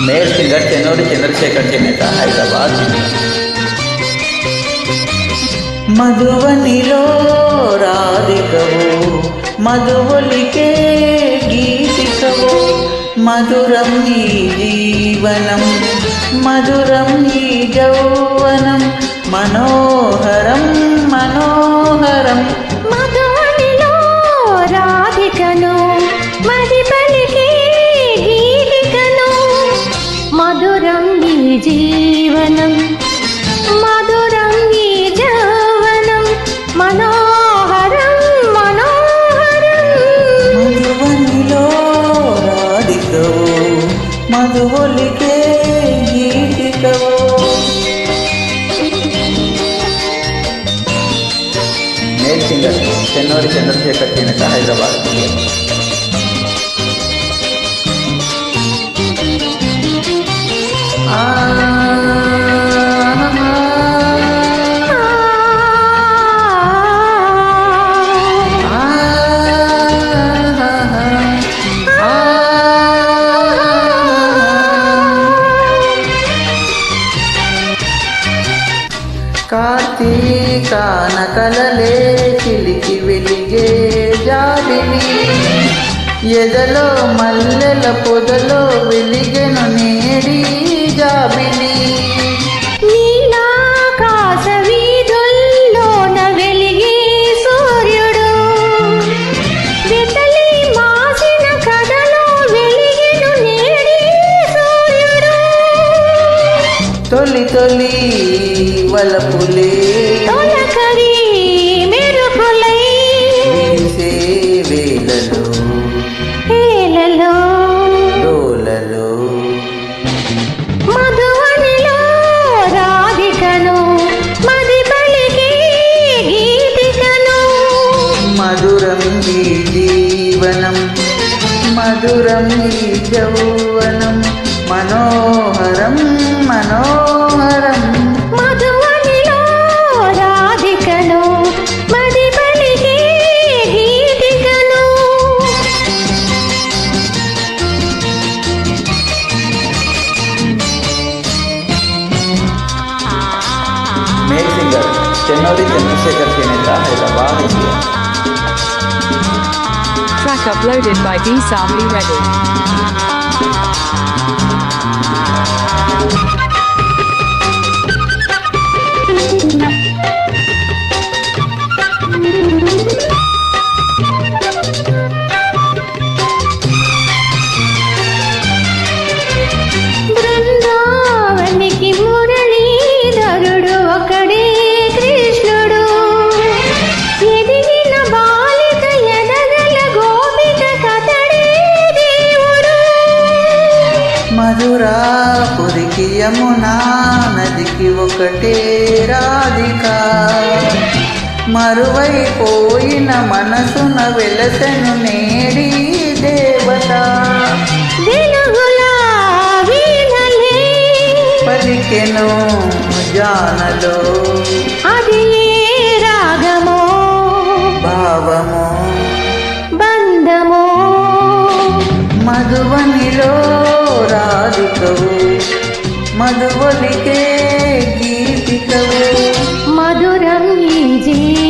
Male singer Chennuri Chandrasekhar చేనేత, హైదరాబాద్. మధువనిలో రాధికవు, మధువలికే గీతికవు, మధురం నీ జీవనం, మధురం నీ యౌవనం, మనోహరం మనోహరం. మధువనిలో రాధికను, మది పలికే గీతికను, మధురం నీ జీవనం, మధురం నీ యౌవనం, మనోహరం మనోహరం. మధువనిలో రాధికవు, మధువలికే గీతికవు. మేల్ సింగర్ చెన్నూరి చంద్రశేఖర్ చేనేత, హైదరాబాద్. కార్తీకాన కలలే చిలికి వెలిగే జాబిలి, ఎదలో మల్లెల పొదలో వెలిగెను నేడి జాబిలి. నీలాకాశ వీధుల్లోన వెలిగే సూర్యుడు, వెతలి మాసిన కథలో వెలిగెను నేడి సూర్యుడు. తొలి తొలి వలపులే తొలకరి మెరుపులై వీసే వేళలో ఏలలో డోలలో. మధువనిలో రాధికను, మది పలికే గీతికను, మధురం ఈ జీవనం, మధురం ఈ యౌవనం, మనోహరం మనోహరం. మధువనిలో రాధికను, మది పలికే గీతికను. మేల్ సింగర్ చెన్నూరి చంద్రశేఖర్ చేనేత, Hyderabad, India. Track uploaded by D Sami Reddy. బృందావనికి మురళీధరుడు ఒకడే కృష్ణుడు, ఎదిగిన బాలిక ఎదగల గోపిక కథడే దేవుడు. మధురాపురికి యమునా నదికి ఒకటే రాధిక, మరువైపోయిన మనసున వెలసెను నేడి దేవత. వెలుగుల వీణలే పలికెను జానలో అది ఏ రాగమో భావము, బంధమో. మధువనిలో రాధికవు, మధువలికే గీతికవు. మధురం ఈ జీవనం.